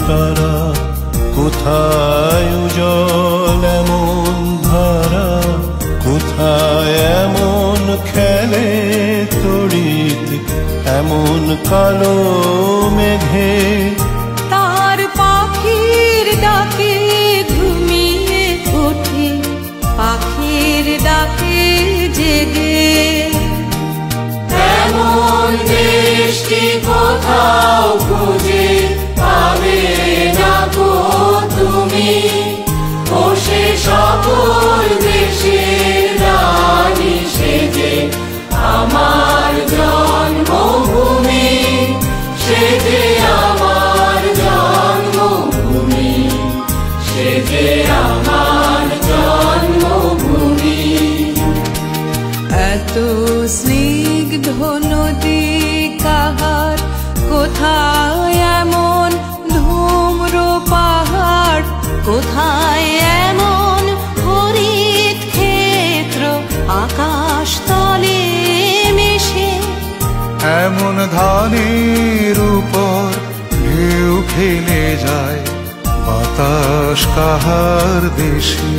তারা, কোথায় উজ্জ্বল এমন ধারা, কোথায় এমন খেলে তড়িৎ এমন কালো মেঘে। তার পাখির ডাকে ঘুমিয়ে ওঠে, পাখির ডাকে জেগে। এমন দেশটি কোথাও খুঁজে পাবে না গো তুমি, ও সে সকল দেশের রানী সেজে আমার জন্মভূমি, সেজে আমার জন্মভূমি, সেজে আমার জন্মভূমি। এত স্নিগ্ধ নদী কাহার, কোথায় এমন ধূম্র পাহাড়, কোথায় এমন হরিত ক্ষেত্র আকাশ তলে মিশে। এমন ধানের উপর ঢেউ খেলে যায় বাতাস কাহার দেশে।